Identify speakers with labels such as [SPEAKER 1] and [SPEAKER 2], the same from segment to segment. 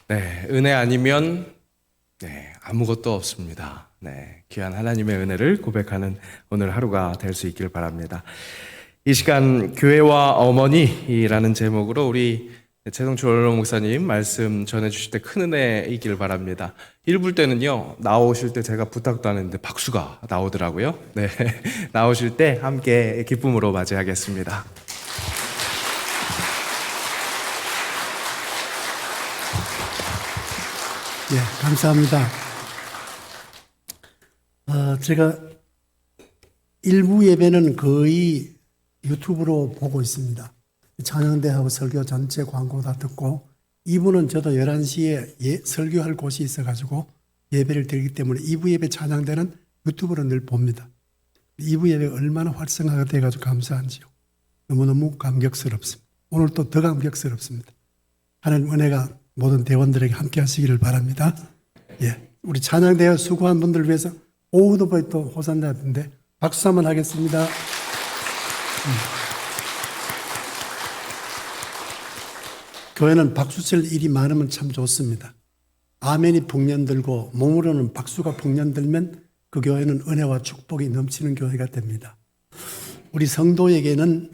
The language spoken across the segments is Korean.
[SPEAKER 1] 네, 은혜 아니면 아무것도 없습니다. 귀한 하나님의 은혜를 고백하는 오늘 하루가 될 수 있길 바랍니다. 이 시간 교회와 어머니라는 제목으로 우리 최동철 원로 목사님 말씀 전해주실 때 큰 은혜이길 바랍니다. 1부 때는요, 나오실 때 제가 부탁도 안 했는데 박수가 나오더라고요. 나오실 때 함께 기쁨으로 맞이하겠습니다.
[SPEAKER 2] 감사합니다. 제가 일부 예배는 거의 유튜브로 보고 있습니다. 찬양대하고 설교 전체 광고 다 듣고, 2부는 저도 11시에 설교할 곳이 있어가지고 예배를 드리기 때문에 2부 예배 찬양대는 유튜브로 늘 봅니다. 2부 예배가 얼마나 활성화가 돼가지고 감사한지요. 너무너무 감격스럽습니다. 오늘 또 더 감격스럽습니다. 하나님 은혜가 모든 대원들에게 함께 하시기를 바랍니다. 우리 찬양대회 수고한 분들 위해서 오후도 또 호산나인데 박수 한번 하겠습니다. 교회는 박수 칠 일이 많으면 참 좋습니다. 아멘이 풍년들고 몸으로는 박수가 풍년들면 그 교회는 은혜와 축복이 넘치는 교회가 됩니다. 우리 성도에게는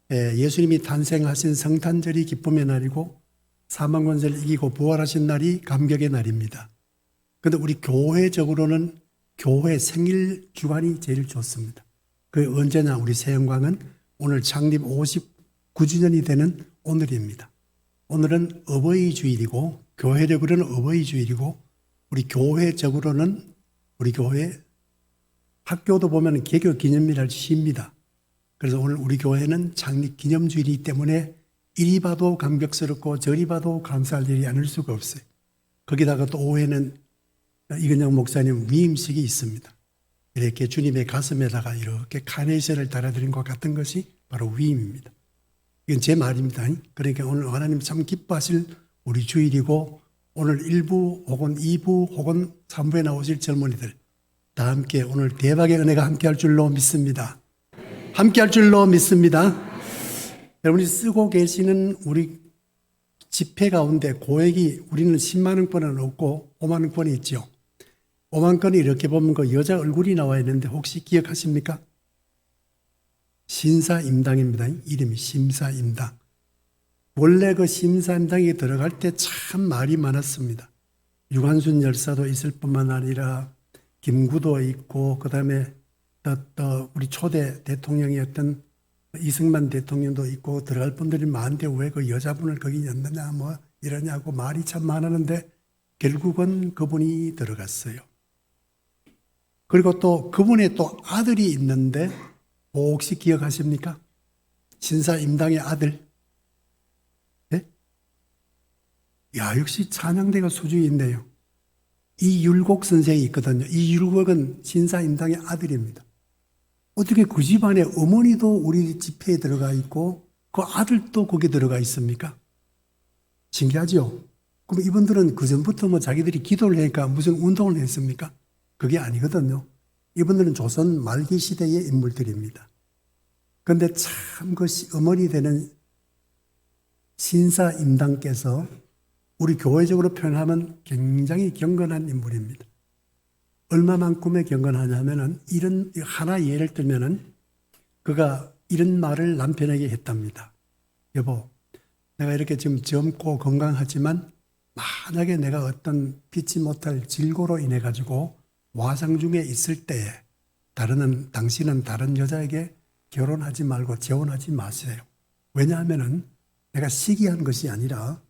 [SPEAKER 2] 예수님이 탄생하신 성탄절이 기쁨의 날이고 사망 권세를 이기고 부활하신 날이 감격의 날입니다. 그런데 우리 교회적으로는 교회 생일 주간이 제일 좋습니다. 그게 언제냐? 우리 새영광은 오늘 창립 59주년이 되는 오늘입니다. 오늘은 어버이 주일이고 교회적으로는 어버이 주일이고 우리 교회적으로는 우리 교회 학교도 보면 개교 기념일을 쉽니다. 그래서 오늘 우리 교회는 창립 기념주일이기 때문에 이리 봐도 감격스럽고 저리 봐도 감사할 일이 아닐 수가 없어요. 거기다가 또 오후에는 이근영 목사님 위임식이 있습니다. 이렇게 주님의 가슴에다가 이렇게 카네이션을 달아드린 것 같은 것이 바로 위임입니다. 이건 제 말입니다. 그러니까 오늘 하나님 참 기뻐하실 우리 주일이고 오늘 1부 혹은 2부 혹은 3부에 나오실 젊은이들 다 함께 오늘 대박의 은혜가 함께 할 줄로 믿습니다. 함께 할 줄로 믿습니다. 여러분이 쓰고 계시는 우리 지폐 가운데 고액이 우리는 10만 원권은 없고 5만 원권이 있죠. 5만 원권이 이렇게 보면 그 여자 얼굴이 나와 있는데 혹시 기억하십니까? 신사임당입니다. 이름이 심사임당. 원래 그 심사임당에 들어갈 때 참 말이 많았습니다. 유관순 열사도 있을 뿐만 아니라 김구도 있고 그다음에 또 우리 초대 대통령이었던 이승만 대통령도 있고 들어갈 분들이 많은데 왜 그 여자분을 거기 넣느냐 뭐 이러냐고 말이 참 많았는데 결국은 그분이 들어갔어요. 그리고 또 그분의 또 아들이 있는데 혹시 기억하십니까? 신사임당의 아들. 네? 야, 역시 찬양대가 수준이 있네요. 이율곡 선생이 있거든요. 이율곡은 신사임당의 아들입니다. 어떻게 그 집안에 어머니도 우리 집회에 들어가 있고 그 아들도 거기에 들어가 있습니까? 신기하죠? 그럼 이분들은 그전부터 뭐 자기들이 기도를 하니까 무슨 운동을 했습니까? 그게 아니거든요. 이분들은 조선 말기 시대의 인물들입니다. 그런데 참 그 어머니 되는 신사임당께서 우리 교회적으로 표현하면 굉장히 경건한 인물입니다. 얼마만큼의 경건하냐면은 이런 하나 예를 들면은 그가 이런 말을 남편에게 했답니다. 여보, 내가 이렇게 지금 젊고 건강하지만 만약에 내가 어떤 피치 못할 질고로 인해 가지고 와상 중에 있을 때에 당신은 다른 여자에게 결혼하지 말고 재혼하지 마세요. 왜냐하면은 내가 시기한 것이 아니라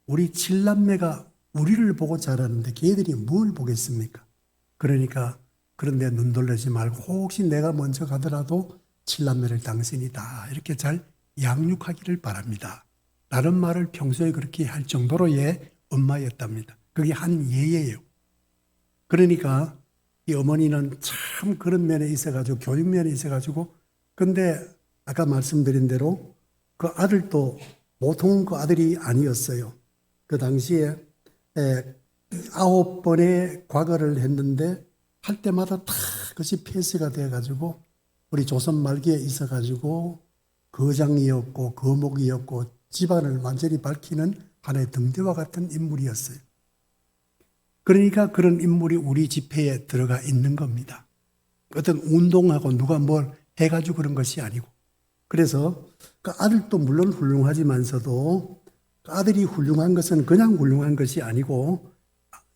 [SPEAKER 2] 우리 7남매가 우리를 보고 자라는데 걔들이 뭘 보겠습니까? 그러니까 그런데 눈 돌리지 말고 혹시 내가 먼저 가더라도 7남매를 당신이 다 이렇게 잘 양육하기를 바랍니다. 라는 말을 평소에 그렇게 할 정도로의 엄마였답니다. 그게 한 예예요. 그러니까 이 어머니는 참 그런 면에 있어가지고 교육면에 있어가지고 근데 아까 말씀드린 대로 그 아들도 보통 그 아들이 아니었어요. 그 당시에 9번의 과거를 했는데 할 때마다 다 그것이 폐쇄가 돼가지고 우리 조선 말기에 있어가지고 거장이었고 거목이었고 집안을 완전히 밝히는 하나의 등대와 같은 인물이었어요. 그러니까 그런 인물이 우리 집회에 들어가 있는 겁니다. 어떤 운동하고 누가 뭘 해가지고 그런 것이 아니고. 그래서 그 아들도 물론 훌륭하지만서도 그 아들이 훌륭한 것은 그냥 훌륭한 것이 아니고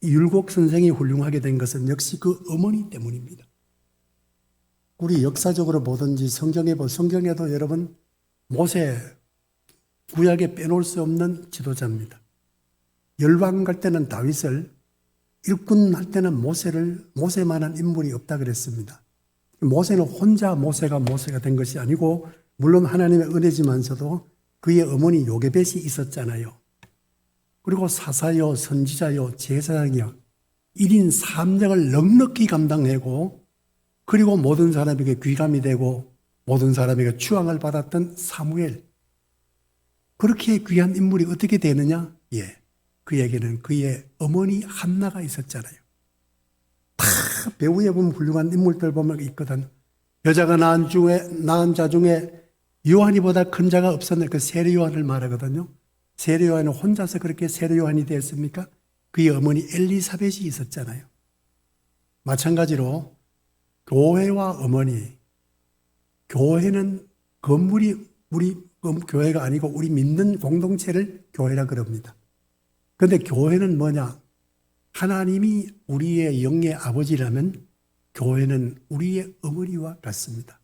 [SPEAKER 2] 율곡 선생이 훌륭하게 된 것은 역시 그 어머니 때문입니다. 우리 역사적으로 보든지 성경에도 여러분 모세 구약에 빼놓을 수 없는 지도자입니다. 열왕 갈 때는 다윗을, 일꾼 할 때는 모세만한 인물이 없다 그랬습니다. 모세는 혼자 모세가 된 것이 아니고 물론 하나님의 은혜지만서도 그의 어머니 요게벳이 있었잖아요. 그리고 사사요, 선지자요, 제사장이요, 1인 3역을 넉넉히 감당하고 그리고 모든 사람에게 귀감이 되고 모든 사람에게 추앙을 받았던 사무엘. 그렇게 귀한 인물이 어떻게 되느냐? 예, 그에게는 그의 어머니 한나가 있었잖아요. 다 배우에 보면 훌륭한 인물들 보면 있거든. 여자가 낳은 자 중에 요한이보다 큰 자가 없었는데 그 세례 요한을 말하거든요. 세례 요한은 혼자서 그렇게 세례 요한이 되었습니까? 그의 어머니 엘리사벳이 있었잖아요. 마찬가지로 교회와 어머니, 교회는 건물이 우리 교회가 아니고 우리 믿는 공동체를 교회라 그럽니다. 그런데 교회는 뭐냐? 하나님이 우리의 영의 아버지라면 교회는 우리의 어머니와 같습니다.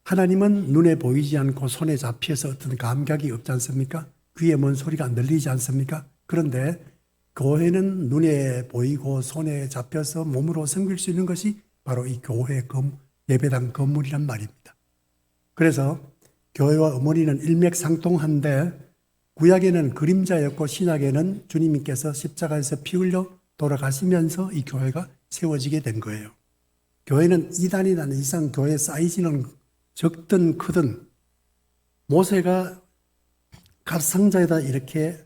[SPEAKER 2] 하나님은 눈에 보이지 않고 손에 잡혀서 어떤 감각이 없지 않습니까? 귀에 뭔 소리가 안 들리지 않습니까? 그런데 교회는 눈에 보이고 손에 잡혀서 몸으로 섬길 수 있는 것이 바로 이 교회 예배당 건물이란 말입니다. 그래서 교회와 어머니는 일맥상통한데 구약에는 그림자였고 신약에는 주님께서 십자가에서 피 흘려 돌아가시면서 이 교회가 세워지게 된 거예요. 교회는 이단이 나는 이상 교회 사이즈는 적든 크든 모세가 갑상자에다 이렇게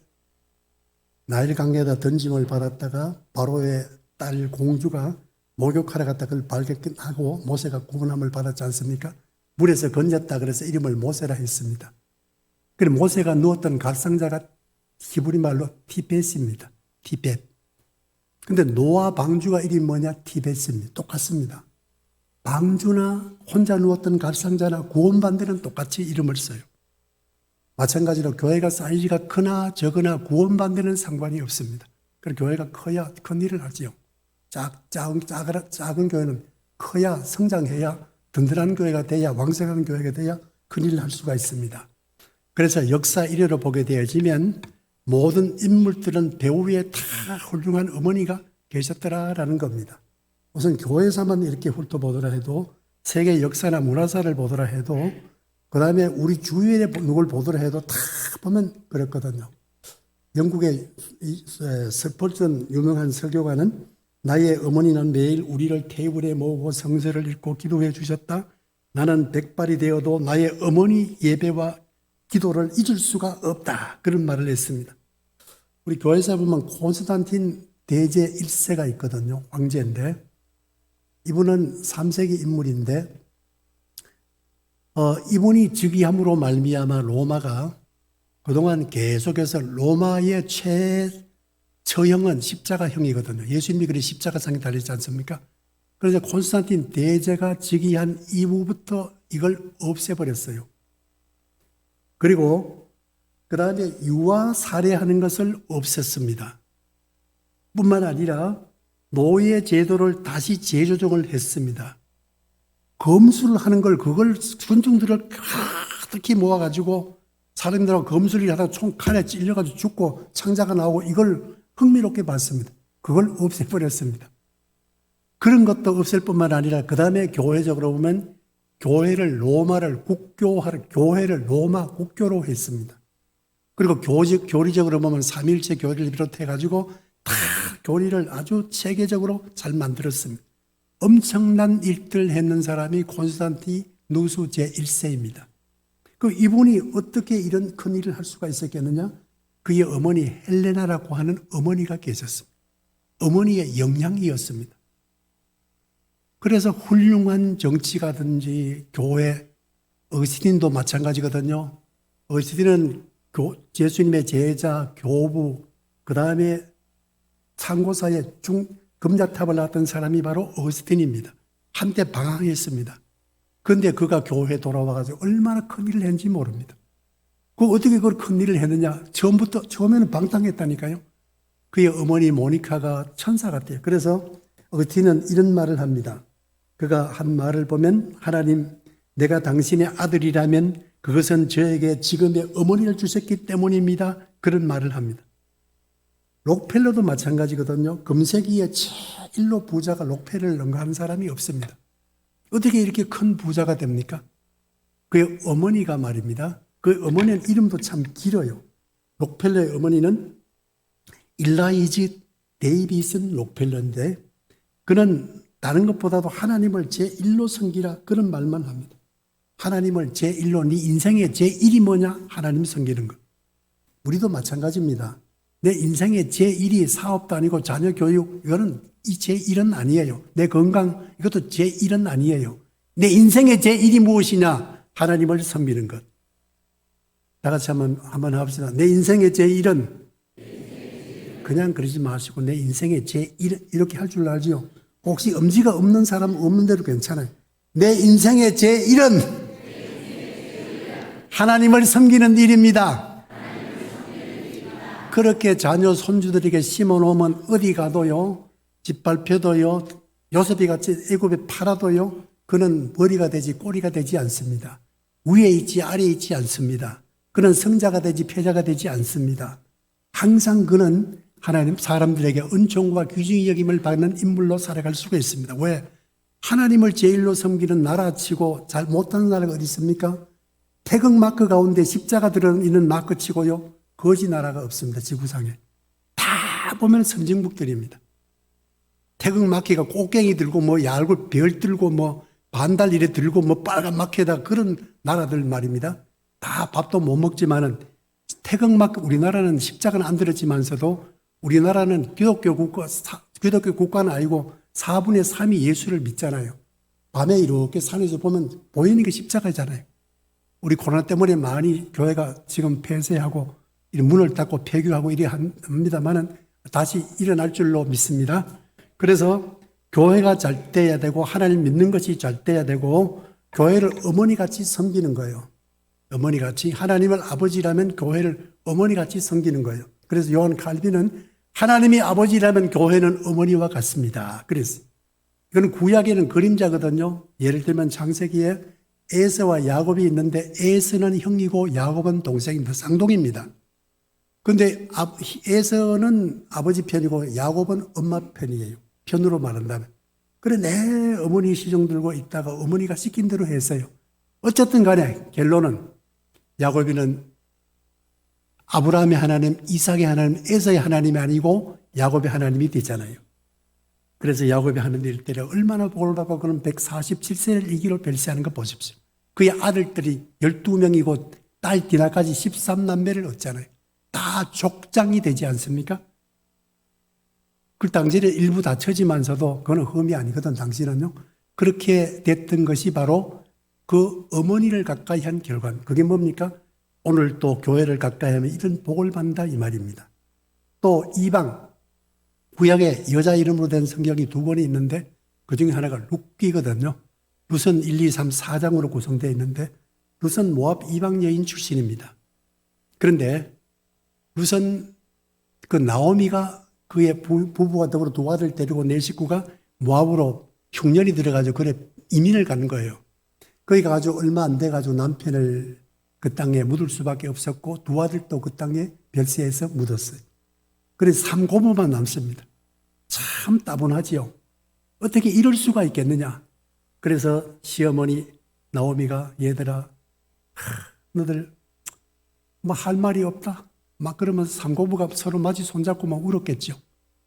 [SPEAKER 2] 나일강에다 던짐을 받았다가 바로의 딸 공주가 목욕하러 갔다 그걸 발견하고 모세가 구원함을 받았지 않습니까? 물에서 건졌다 그래서 이름을 모세라 했습니다. 그리고 모세가 누웠던 갑상자가 히브리 말로 티벳입니다. 티벳. 근데 노아 방주가 이름이 뭐냐? 티벳입니다. 똑같습니다. 방주나 혼자 누웠던 갑상자나 구원받는 데는 똑같이 이름을 써요. 마찬가지로 교회가 사이즈가 크나 적으나 구원받는 데는 상관이 없습니다. 그래서 교회가 커야 큰 일을 하지요. 작은 교회는 커야 성장해야 든든한 교회가 돼야 왕성한 교회가 돼야 큰 일을 할 수가 있습니다. 그래서 역사 이래로 보게 되어지면 모든 인물들은 배후에 다 훌륭한 어머니가 계셨더라라는 겁니다. 우선 교회사만 이렇게 훑어보더라 해도 세계 역사나 문화사를 보더라 해도 그 다음에 우리 주위에 누굴 보더라 해도 다 보면 그렇거든요. 영국의 스펄전 유명한 설교가는 나의 어머니는 매일 우리를 테이블에 모으고 성서를 읽고 기도해 주셨다. 나는 백발이 되어도 나의 어머니 예배와 기도를 잊을 수가 없다. 그런 말을 했습니다. 우리 교회사 보면 콘스탄틴 대제 1세가 있거든요. 황제인데 이분은 3세기 인물인데 이분이 즉위함으로 말미암아 로마가 그동안 계속해서 로마의 처형은 십자가형이거든요. 예수님이 그래 십자가상에 달리지 않습니까? 그래서 콘스탄틴 대제가 즉위한 이후부터 이걸 없애버렸어요. 그리고 그 다음에 유아 살해하는 것을 없앴습니다. 뿐만 아니라 노예 제도를 다시 재조정을 했습니다. 검술을 하는 그걸 군중들을 가득히 모아가지고 사람들하고 검술을 하다가 총 칼에 찔려가지고 죽고 창자가 나오고 이걸 흥미롭게 봤습니다. 그걸 없애버렸습니다. 그런 것도 없앨 뿐만 아니라 그 다음에 교회적으로 보면 교회를 로마 국교로 했습니다. 그리고 교리적으로 보면 삼일체 교리를 비롯해가지고 다 교리를 아주 체계적으로 잘 만들었습니다. 엄청난 일들을 했는 사람이 콘스탄티누스 제1세입니다. 그 이분이 어떻게 이런 큰 일을 할 수가 있었겠느냐? 그의 어머니 헬레나라고 하는 어머니가 계셨습니다. 어머니의 영향이었습니다. 그래서 훌륭한 정치가든지 교회, 어스틴도 마찬가지거든요. 어스틴은 예수님의 제자, 교부, 그 다음에 상고사에 금자탑을 놨던 사람이 바로 어거스틴입니다. 한때 방황했습니다. 그런데 그가 교회에 돌아와가지고 얼마나 큰 일을 했는지 모릅니다. 어떻게 그걸 큰 일을 했느냐? 처음에는 방탕했다니까요. 그의 어머니 모니카가 천사 같아요. 그래서 어거스틴은 이런 말을 합니다. 그가 한 말을 보면, 하나님, 내가 당신의 아들이라면 그것은 저에게 지금의 어머니를 주셨기 때문입니다. 그런 말을 합니다. 록펠러도 마찬가지거든요. 금세기에 제1로 부자가 록펠러를 능가한 사람이 없습니다. 어떻게 이렇게 큰 부자가 됩니까? 그의 어머니가 말입니다. 그 어머니는 이름도 참 길어요. 록펠러의 어머니는 일라이즈 데이비슨 록펠러인데, 그는 다른 것보다도 하나님을 제1로 섬기라, 그런 말만 합니다. 하나님을 제1로, 네 인생의 제1이 뭐냐? 하나님 섬기는 것. 우리도 마찬가지입니다. 내 인생의 제1이 사업도 아니고 자녀 교육, 이거는 이 제1은 아니에요. 내 건강, 이것도 제1은 아니에요. 내 인생의 제1이 무엇이냐? 하나님을 섬기는 것. 다 같이 한번 합시다. 내 인생의 제1은 그냥 그러지 마시고 내 인생의 제1, 이렇게 할 줄 알지요. 혹시 엄지가 없는 사람은 없는 대로 괜찮아요. 내 인생의 제1은 하나님을 섬기는 일입니다. 그렇게 자녀 손주들에게 심어놓으면 어디 가도요, 짓밟혀도요, 요셉이 같이 애굽에 팔아도요, 그는 머리가 되지 꼬리가 되지 않습니다. 위에 있지 아래에 있지 않습니다. 그는 성자가 되지 패자가 되지 않습니다. 항상 그는 하나님 사람들에게 은총과 귀중히 여김을 받는 인물로 살아갈 수가 있습니다. 왜? 하나님을 제일로 섬기는 나라치고 잘 못하는 나라가 어디 있습니까? 태극마크 가운데 십자가 들어있는 마크치고요, 거지 나라가 없습니다. 지구상에 다 보면 선진국들입니다. 태극마크가 꽃갱이 들고 뭐 얇고 별 들고 뭐 반달 이래 들고 뭐 빨간 마크에다 그런 나라들 말입니다. 다 밥도 못 먹지만은 태극마크, 우리나라는 십자가는 안 들었지만서도 우리나라는 기독교 국가는 아니고 4분의 3이 예수를 믿잖아요. 밤에 이렇게 산에서 보면 보이는 게 십자가잖아요. 우리 코로나 때문에 많이 교회가 지금 폐쇄하고 문을 닫고 폐교하고 이래 합니다만은 다시 일어날 줄로 믿습니다. 그래서 교회가 잘 돼야 되고 하나님 믿는 것이 잘 돼야 되고 교회를 어머니같이 섬기는 거예요. 어머니같이 하나님을 아버지라면 교회를 어머니같이 섬기는 거예요. 그래서 요한 칼빈은 하나님이 아버지라면 교회는 어머니와 같습니다. 그래서 이건 구약에는 그림자거든요. 예를 들면 창세기에 에서와 야곱이 있는데 에서는 형이고 야곱은 동생입니다. 쌍둥이입니다. 그런데 에서는 아버지 편이고 야곱은 엄마 편이에요. 편으로 말한다면. 그래 내 어머니 시종 들고 있다가 어머니가 시킨 대로 했어요. 어쨌든 간에 결론은 야곱이는 아브라함의 하나님, 이삭의 하나님, 에서의 하나님이 아니고 야곱의 하나님이 되잖아요. 그래서 야곱의 하나님일 때를 얼마나 복을 받고 그는 147세를 이기로 별세하는 거 보십시오. 그의 아들들이 12명이고 딸 디나까지 13남매를 얻잖아요. 다 족장이 되지 않습니까? 그 당시에 일부 다처지만서도 그건 흠이 아니거든, 당시는요. 그렇게 됐던 것이 바로 그 어머니를 가까이 한 결과. 그게 뭡니까? 오늘 또 교회를 가까이 하면 이런 복을 받는다 이 말입니다. 또 이방, 구약에 여자 이름으로 된 성경이 2권이 있는데 그 중에 하나가 룻기거든요. 룻은 1, 2, 3, 4장으로 구성되어 있는데 룻은 모압 이방 여인 출신입니다. 그런데 룻은 그 나오미가 그의 부부가 더불어 두 아들 데리고 네 식구가 모압으로 흉년이 들어가지고 그래 이민을 가는 거예요. 거기 가가지고 얼마 안 돼가지고 남편을 그 땅에 묻을 수밖에 없었고 두 아들도 그 땅에 별세해서 묻었어요. 그래서 3고모만 남습니다. 참 따분하지요. 어떻게 이럴 수가 있겠느냐. 그래서 시어머니 나오미가 얘들아 너들 뭐 할 말이 없다. 막 그러면서 3고모가 서로 마치 손잡고 막 울었겠죠.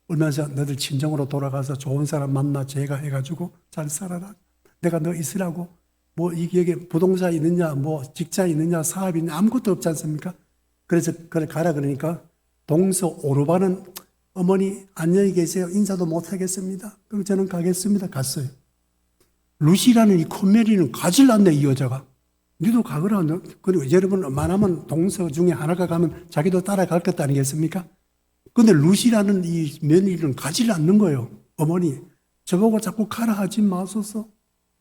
[SPEAKER 2] 울면서 너들 친정으로 돌아가서 좋은 사람 만나 제가 해가지고 잘 살아라. 내가 너 있으라고. 뭐 이게 부동산 있느냐, 뭐 직장 있느냐, 사업이 있느냐 아무것도 없지 않습니까? 그래서 그래 가라 그러니까 동서 오르바는 어머니 안녕히 계세요. 인사도 못 하겠습니다. 그럼 저는 가겠습니다. 갔어요. 루시라는 이 콧메리는 가질 않네 이 여자가. 니도 가거라. 그리고 여러분 만하면 동서 중에 하나가 가면 자기도 따라갈 것 아니겠습니까? 근데 루시라는 이 며느리는 가지를 않는 거예요. 어머니, 저보고 자꾸 가라 하지 마소서.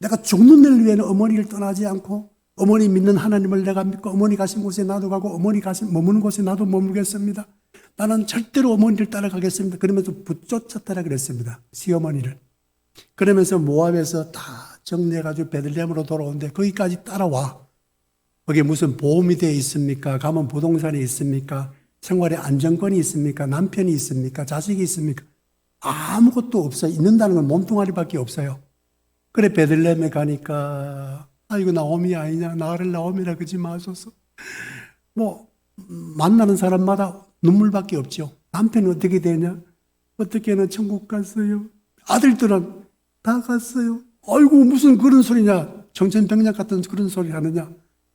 [SPEAKER 2] 내가 죽는 날 위해는 어머니를 떠나지 않고 어머니 믿는 하나님을 내가 믿고 어머니 가신 곳에 나도 가고 어머니 가신 머무는 곳에 나도 머물겠습니다. 나는 절대로 어머니를 따라가겠습니다. 그러면서 붙쫓았다라 그랬습니다. 시어머니를. 그러면서 모압에서 다 정리해가지고 베들레헴으로 돌아오는데 거기까지 따라와. 거기에 무슨 보험이 되어 있습니까? 가면 부동산이 있습니까? 생활에 안정권이 있습니까? 남편이 있습니까? 자식이 있습니까? 아무것도 없어요. 있는다는 건 몸뚱아리밖에 없어요. 그래 베들레헴에 가니까 이거 나오미 아니냐? 나를 나오미라 그러지 마소서. 뭐 만나는 사람마다 눈물밖에 없죠. 남편은 어떻게 되냐? 어떻게는 천국 갔어요. 아들들은 다 갔어요. 아이고 무슨 그런 소리냐? 정천병약 같은 그런 소리 하느냐?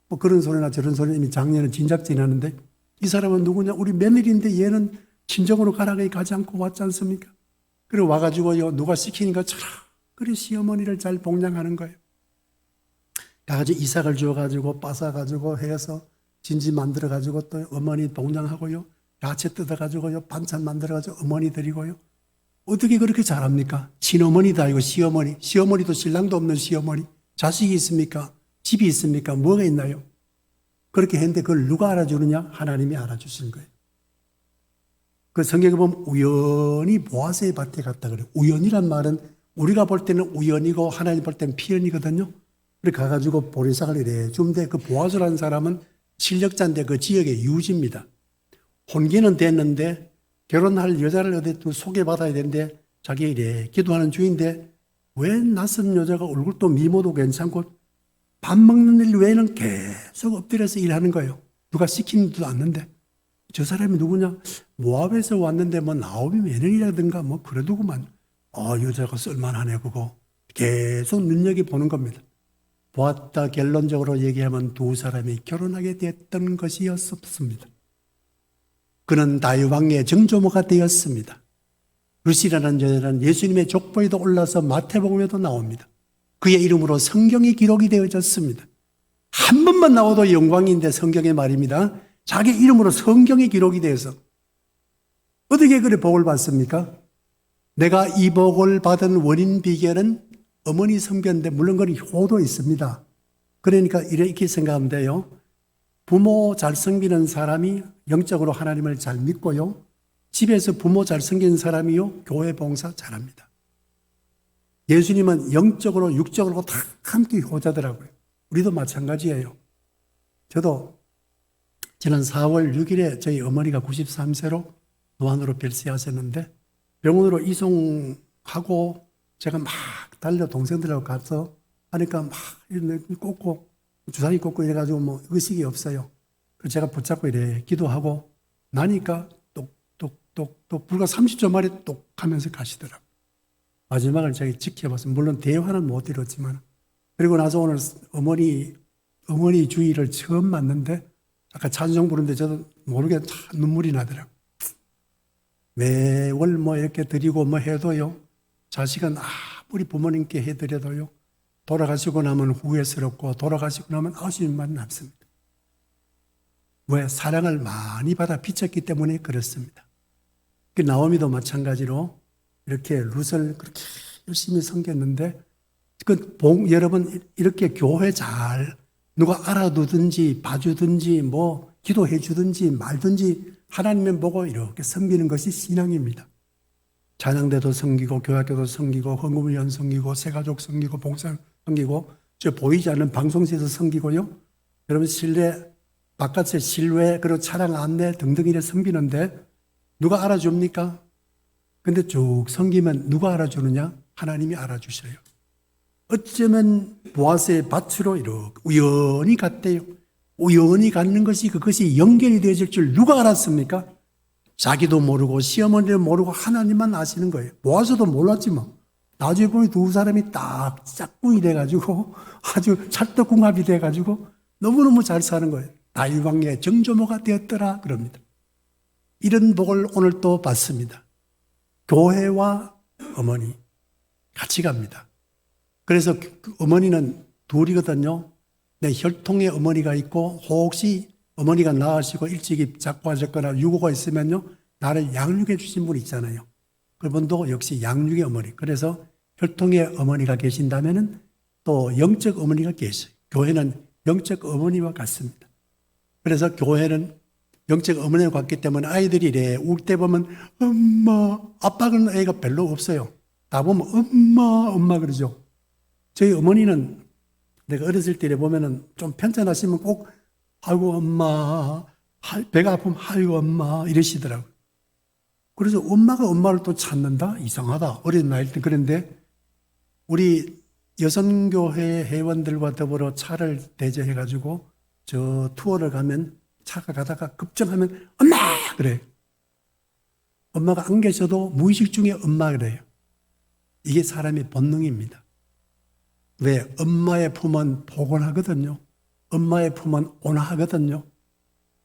[SPEAKER 2] 뭐 그런 소리나 저런 소리 이미 작년에 진작 지나는데 이 사람은 누구냐? 우리 며느리인데 얘는 친정으로 가라고 가지 않고 왔지 않습니까? 그리고 와가지고요 누가 시키니까 참 그래 시어머니를 잘 봉양하는 거예요. 가가지고 이삭을 주어가지고 빻아가지고 해서 진지 만들어가지고 또 어머니 봉양하고요. 야채 뜯어가지고요 반찬 만들어가지고 어머니 드리고요. 어떻게 그렇게 잘합니까? 친어머니도 아니고 시어머니. 시어머니도 신랑도 없는 시어머니. 자식이 있습니까? 집이 있습니까? 뭐가 있나요? 그렇게 했는데 그걸 누가 알아주느냐? 하나님이 알아주신 거예요. 그 성경에 보면 우연히 보아스의 밭에 갔다 그래요. 우연이란 말은 우리가 볼 때는 우연이고 하나님 볼 때는 필연이거든요. 그래 가가지고 보리싹을 이래 주는데 그 보아스라는 사람은 실력자인데 그 지역의 유지입니다. 혼계는 됐는데 결혼할 여자를 어디 또 소개받아야 되는데 자기 이래 기도하는 중인데 왜 낯선 여자가 얼굴도 미모도 괜찮고 밥 먹는 일 외에는 계속 엎드려서 일하는 거예요. 누가 시키지도 않는데 저 사람이 누구냐? 모압에서 왔는데 뭐 나오미 며느리라든가 뭐 그래도구만. 여자가 쓸만하네 그거. 계속 눈여겨보는 겁니다. 보았다 결론적으로 얘기하면 두 사람이 결혼하게 됐던 것이었습니다. 그는 다윗왕의 정조모가 되었습니다. 루시라는 여자는 예수님의 족보에도 올라서 마태복음에도 나옵니다. 그의 이름으로 성경이 기록이 되어졌습니다. 한 번만 나와도 영광인데 성경의 말입니다. 자기 이름으로 성경이 기록이 되어서 어떻게 그래 복을 받습니까? 내가 이 복을 받은 원인 비결은 어머니 섬겼는데 물론 그런 효도 있습니다. 그러니까 이렇게 생각하면 돼요. 부모 잘 섬기는 사람이 영적으로 하나님을 잘 믿고요. 집에서 부모 잘 섬기는 사람이요. 교회 봉사 잘합니다. 예수님은 영적으로 육적으로 다 함께 효자더라고요. 우리도 마찬가지예요. 저도 지난 4월 6일에 저희 어머니가 93세로 노안으로 별세하셨는데 병원으로 이송하고 제가 막 달려 동생들하고 가서 하니까 막 꽂고 주사위 꽂고 이래가지고 뭐 의식이 없어요. 그래서 제가 붙잡고 이래 기도하고 나니까 똑똑똑똑 불과 30초 만에 똑 하면서 가시더라고요. 마지막을 제가 지켜봤어요. 물론 대화는 못 들었지만. 그리고 나서 오늘 어머니 주의를 처음 맞는데 아까 찬송 부르는데 저도 모르게 눈물이 나더라고요. 매월 뭐 이렇게 드리고 뭐 해도요. 자식은 아무리 부모님께 해드려도요. 돌아가시고 나면 후회스럽고 돌아가시고 나면 아쉬움만 남습니다. 왜? 사랑을 많이 받아 빚었기 때문에 그렇습니다. 그 나오미도 마찬가지로 이렇게 룻을 그렇게 열심히 섬겼는데 여러분 이렇게 교회 잘 누가 알아두든지 봐주든지 뭐 기도해 주든지 말든지 하나님을 보고 이렇게 섬기는 것이 신앙입니다. 찬양대도 섬기고 교학교도 섬기고 헌금위원 섬기고 새가족 섬기고 봉사 섬기고 저 보이지 않는 방송실에서 섬기고요. 여러분 실내 바깥에 실외 그리고 차량 안내 등등 이래 섬기는데 누가 알아줍니까? 근데 쭉 섬기면 누가 알아주느냐? 하나님이 알아주셔요. 어쩌면 보아스의 밭으로 이렇게 우연히 갔대요. 우연히 갔는 것이 그것이 연결이 되어질 줄 누가 알았습니까? 자기도 모르고 시어머니도 모르고 하나님만 아시는 거예요. 보아스도 몰랐지만 나중에 보니 두 사람이 딱 짝꿍이 돼가지고 아주 찰떡궁합이 돼가지고 너무너무 잘 사는 거예요. 다윗왕의 정조모가 되었더라 그럽니다. 이런 복을 오늘 또 받습니다. 교회와 어머니 같이 갑니다. 그래서 어머니는 둘이거든요. 내 혈통의 어머니가 있고 혹시 어머니가 나으시고 일찍이 작고하셨거나 유고가 있으면요. 나를 양육해 주신 분이 있잖아요. 그분도 역시 양육의 어머니. 그래서 혈통의 어머니가 계신다면은 또 영적 어머니가 계셔요. 교회는 영적 어머니와 같습니다. 그래서 교회는 영적 어머니와 같기 때문에 아이들이 이래 울 때 보면 엄마, 아빠는 애가 별로 없어요. 다 보면 엄마, 엄마 그러죠. 저희 어머니는 내가 어렸을 때 보면은 좀 편찮으시면 꼭 아이고 엄마, 배가 아프면 아이고 엄마 이러시더라고요. 그래서 엄마가 엄마를 또 찾는다? 이상하다. 어린 나이 때. 그런데 우리 여성교회 회원들과 더불어 차를 대조해가지고 저 투어를 가면 차가 가다가 급정하면 엄마! 그래요. 엄마가 안 계셔도 무의식 중에 엄마 그래요. 이게 사람의 본능입니다. 왜? 엄마의 품은 포근하거든요. 엄마의 품은 온화하거든요.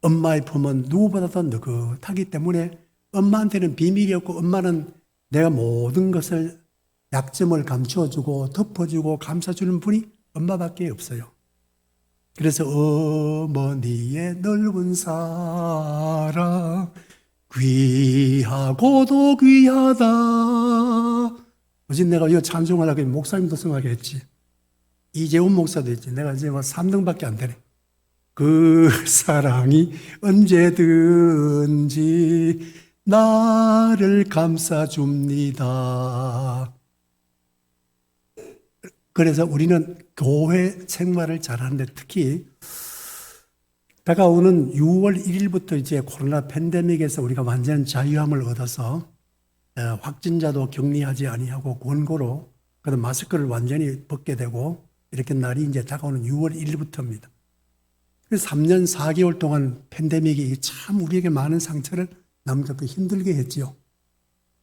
[SPEAKER 2] 엄마의 품은 누구보다도 느긋하기 때문에 엄마한테는 비밀이 없고 엄마는 내가 모든 것을 약점을 감추어주고 덮어주고 감싸주는 분이 엄마밖에 없어요. 그래서 어머니의 넓은 사랑 귀하고도 귀하다. 어제 내가 이거 찬송하려고 목사님도 성하게 했지. 이재훈 목사도 했지. 내가 이제 3등밖에 안 되네. 그 사랑이 언제든지 나를 감싸줍니다. 그래서 우리는 교회 생활을 잘하는데 특히 다가오는 6월 1일부터 이제 코로나 팬데믹에서 우리가 완전 자유함을 얻어서 확진자도 격리하지 아니하고 권고로 그다음 마스크를 완전히 벗게 되고 이렇게 날이 이제 다가오는 6월 1일부터입니다. 그래서 3년 4개월 동안 팬데믹이 참 우리에게 많은 상처를 남겼고 힘들게 했지요.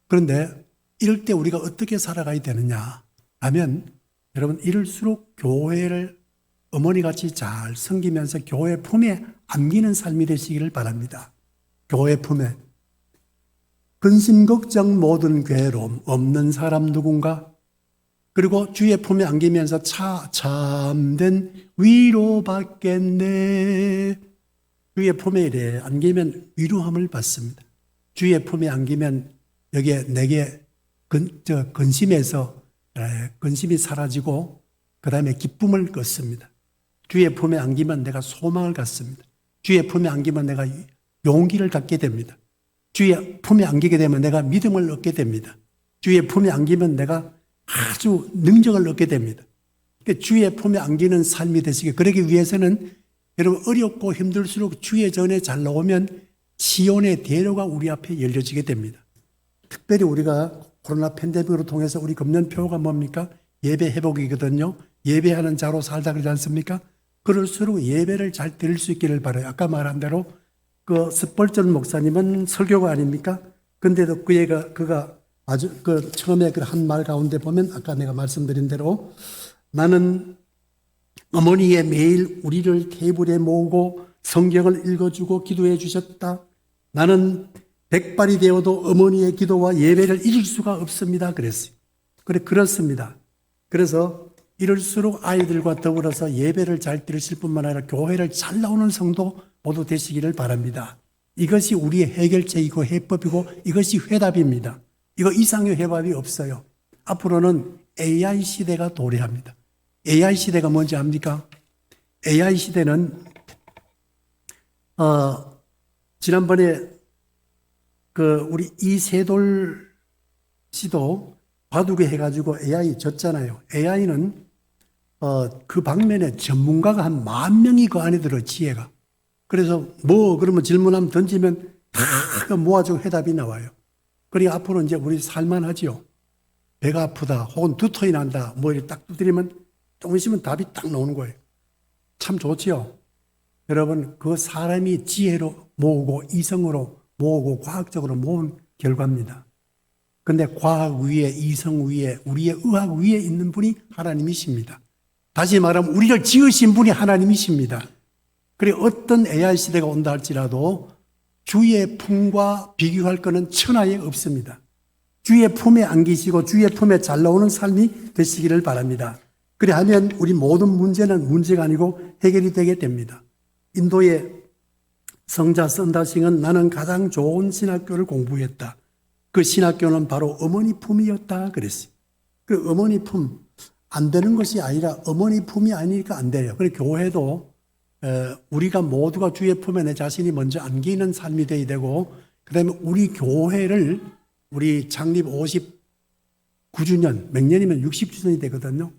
[SPEAKER 2] 그런데 이럴 때 우리가 어떻게 살아가야 되느냐 하면 여러분 이럴수록 교회를 어머니같이 잘 섬기면서 교회 품에 안기는 삶이 되시기를 바랍니다. 교회 품에 근심 걱정 모든 괴로움 없는 사람 누군가 그리고 주의 품에 안기면서 참된 위로받겠네. 주의 품에 이래 안기면 위로함을 받습니다. 주의 품에 안기면 여기에 내게 근심에서 근심이 사라지고 그 다음에 기쁨을 걷습니다. 주의 품에 안기면 내가 소망을 갖습니다. 주의 품에 안기면 내가 용기를 갖게 됩니다. 주의 품에 안기게 되면 내가 믿음을 얻게 됩니다. 주의 품에 안기면 내가 아주 능력을 얻게 됩니다. 그러니까 주의 품에 안기는 삶이 되시게 그러기 위해서는 여러분 어렵고 힘들수록 주의 전에 잘 나오면 시온의 대로가 우리 앞에 열려지게 됩니다. 특별히 우리가 코로나 팬데믹으로 통해서 우리 금년표가 뭡니까? 예배 회복이거든요. 예배하는 자로 살다 그러지 않습니까? 그럴수록 예배를 잘 드릴 수 있기를 바라요. 아까 말한 대로 그 스펄전 목사님은 설교가 아닙니까? 근데도 그가 아주 처음에 한 말 가운데 보면 아까 내가 말씀드린 대로 나는 어머니의 매일 우리를 테이블에 모으고 성경을 읽어주고 기도해 주셨다. 나는 백발이 되어도 어머니의 기도와 예배를 잊을 수가 없습니다. 그랬어요. 그렇습니다. 그래서 이럴수록 아이들과 더불어서 예배를 잘 들으실 뿐만 아니라 교회를 잘 나오는 성도 모두 되시기를 바랍니다. 이것이 우리의 해결책이고 해법이고 이것이 회답입니다. 이거 이상의 해답이 없어요. 앞으로는 AI 시대가 도래합니다. AI 시대가 뭔지 압니까? AI 시대는 지난번에 우리 이세돌 씨도 바둑에 해가지고 AI 졌잖아요. AI는 그 방면에 전문가가 한 10,000명이 그 안에 들어 지혜가. 그래서 그러면 질문하면 던지면 다 모아주고 해답이 나와요. 그러니 앞으로 이제 우리 살만하지요. 배가 아프다 혹은 두통이 난다 이렇게 딱 두드리면 조금 있으면 답이 딱 나오는 거예요. 참 좋지요. 여러분 그 사람이 지혜로 모으고 이성으로 모으고 과학적으로 모은 결과입니다. 그런데 과학 위에 이성 위에 우리의 의학 위에 있는 분이 하나님이십니다. 다시 말하면 우리를 지으신 분이 하나님이십니다. 그래 어떤 AI 시대가 온다 할지라도 주의 품과 비교할 것은 천하에 없습니다. 주의 품에 안기시고 주의 품에 잘 나오는 삶이 되시기를 바랍니다. 그래하면 우리 모든 문제는 문제가 아니고 해결이 되게 됩니다. 인도의 성자 선다싱은 나는 가장 좋은 신학교를 공부했다. 그 신학교는 바로 어머니 품이었다 그랬어요. 그 어머니 품 안 되는 것이 아니라 어머니 품이 아니니까 안 돼요. 그래서 교회도 우리가 모두가 주의 품에 내 자신이 먼저 안기는 삶이 돼야 되고, 그다음에 우리 교회를 우리 창립 59주년, 몇 년이면 60주년이 되거든요.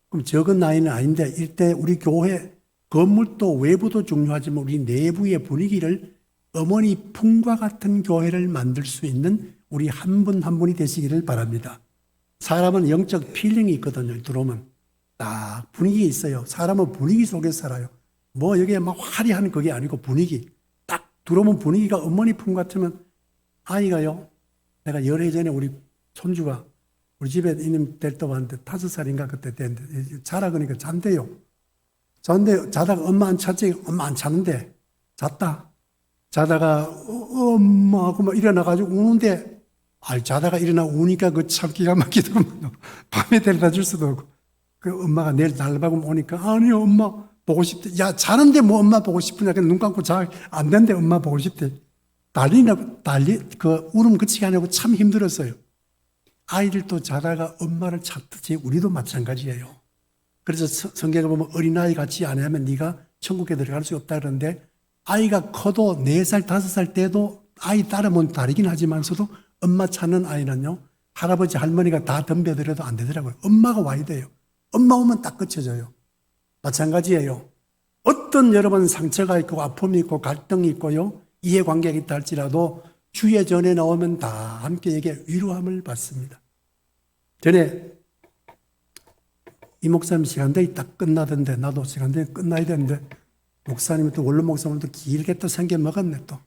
[SPEAKER 2] 그럼 적은 나이는 아닌데 이때 우리 교회 건물도 외부도 중요하지만 우리 내부의 분위기를 어머니 품과 같은 교회를 만들 수 있는 우리 한 분 한 분이 되시기를 바랍니다. 사람은 영적 필링이 있거든요. 들어오면 딱 분위기 있어요. 사람은 분위기 속에서 살아요. 뭐 여기에 막 화려한 그게 아니고 분위기. 딱 들어오면 분위기가 어머니 품 같으면 아이가요. 내가 열해 전에 우리 손주가 우리 집에 이님 될 때 왔는데 5살인가 그때 됐는데 자라 그러니까 잔대요. 자다가 엄마 안 잤지? 엄마 안 자는데 잤다. 자다가 엄마 하고 막 일어나가지고 우는데 자다가 일어나 우니까 그 참 기가 막히더군요. 밤에 데려다 줄 수도 없고. 그 엄마가 내일 날밤 오니까 아니요 엄마 보고 싶대. 야 자는데 뭐 엄마 보고 싶으냐. 그냥 눈 감고 자. 안 된대 엄마 보고 싶대. 그 울음 그치게 하려고 참 힘들었어요. 아이들도 자다가 엄마를 찾듯이 우리도 마찬가지예요. 그래서 성경에 보면 어린아이 같이 안 하면 네가 천국에 들어갈 수 없다 그러는데 아이가 커도 4살, 5살 때도 아이 따르면 다르긴 하지만서도 엄마 찾는 아이는요. 할아버지, 할머니가 다 덤벼들어도 안 되더라고요. 엄마가 와야 돼요. 엄마 오면 딱 그쳐져요. 마찬가지예요. 어떤 여러분 상처가 있고 아픔이 있고 갈등이 있고요. 이해관계가 있다 할지라도 주의 전에 나오면 다 함께 에게 위로함을 받습니다. 전에 이 목사님 시간대에 딱 끝나던데 나도 시간대에 끝나야 되는데 목사님이 또 원로 목사님은 또 길게 또 생겨 먹었네 또.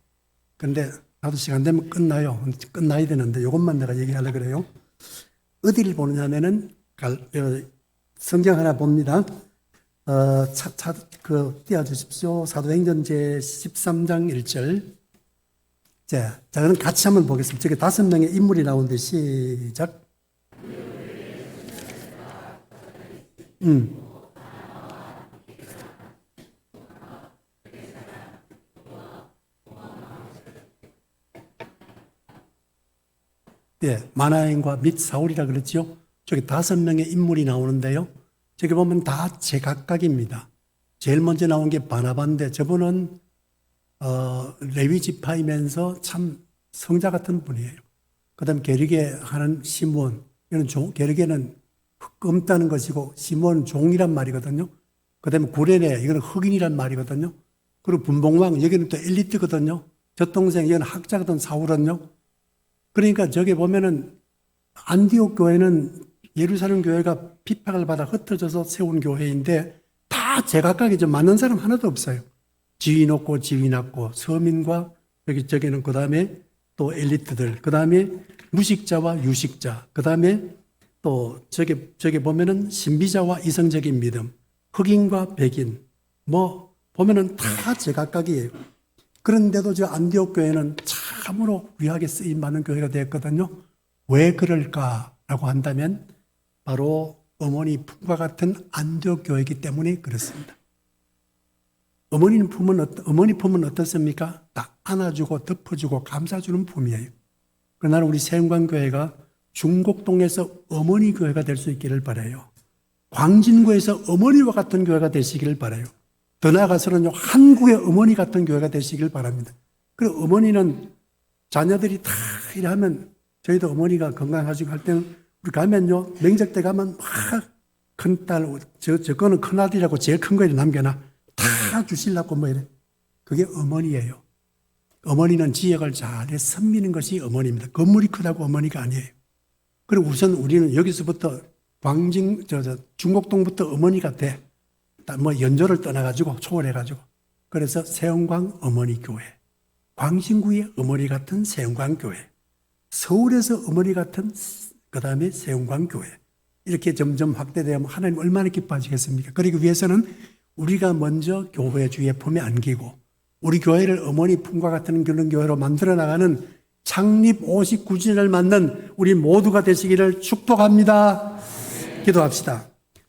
[SPEAKER 2] 근데 나도 시간 되면 끝나요. 끝나야 되는데 이것만 내가 얘기하려고 그래요. 어디를 보느냐면은 성경 하나 봅니다. 띄워주십시오. 사도행전 제 13장 1절. 자, 그럼 같이 한번 보겠습니다. 저기 5명의 인물이 나오는데 시작. 예, 마나행과 및 사울이라 그랬죠. 저기 5명의 인물이 나오는데요. 저기 보면 다 제각각입니다. 제일 먼저 나온 게 바나바인데 저분은 레위 지파이면서 참 성자 같은 분이에요. 그 다음에 게르게 하는 시몬, 이는 게르게는 검다는 것이고 시몬은 종이란 말이거든요. 그 다음에 구레네, 이거는 흑인이란 말이거든요. 그리고 분봉왕, 여기는 또 엘리트거든요. 저 동생, 이건 학자거든, 사울은요. 그러니까 저기 보면은 안디옥 교회는 예루살렘 교회가 핍박을 받아 흩어져서 세운 교회인데 다 제각각이 좀 맞는 사람 하나도 없어요. 지위 높고 지위 낮고 서민과 저기는 그 다음에 또 엘리트들, 그 다음에 무식자와 유식자, 그 다음에 또 저기 보면은 신비자와 이성적인 믿음, 흑인과 백인, 뭐 보면은 다 제각각이에요. 그런데도 저 안디옥 교회는 참으로 귀하게 쓰임 많은 교회가 되었거든요. 왜 그럴까라고 한다면 바로 어머니 품과 같은 안디옥 교회이기 때문에 그렇습니다. 어머니 품은 어떻습니까? 딱 안아주고 덮어주고 감싸주는 품이에요. 그러나 우리 세운관교회가 중곡동에서 어머니 교회가 될 수 있기를 바라요. 광진구에서 어머니와 같은 교회가 되시기를 바라요. 더 나아가서는요, 한국의 어머니 같은 교회가 되시길 바랍니다. 그리고 어머니는 자녀들이 다 일하면 저희도 어머니가 건강하시고 할 때는 우리 가면요, 명절 때 가면 막 큰딸, 저거는 큰아들이라고 제일 큰 거에 남겨놔. 다 주시려고 뭐 이래. 그게 어머니예요. 어머니는 지역을 잘 섬기는 것이 어머니입니다. 건물이 크다고 어머니가 아니에요. 그리고 우선 우리는 여기서부터 중곡동부터 어머니가 돼. 뭐 연조를 떠나가지고 초월해가지고. 그래서 세운광 어머니 교회, 광신구의 어머니 같은 세운광 교회, 서울에서 어머니 같은 그 다음에 세운광 교회. 이렇게 점점 확대되면 하나님 얼마나 기뻐하시겠습니까? 그러기 위해서는 우리가 먼저 교회 주의 품에 안기고 우리 교회를 어머니 품과 같은 그런 교회로 만들어 나가는 창립 59주년을 맞는 우리 모두가 되시기를 축복합니다. 기도합시다.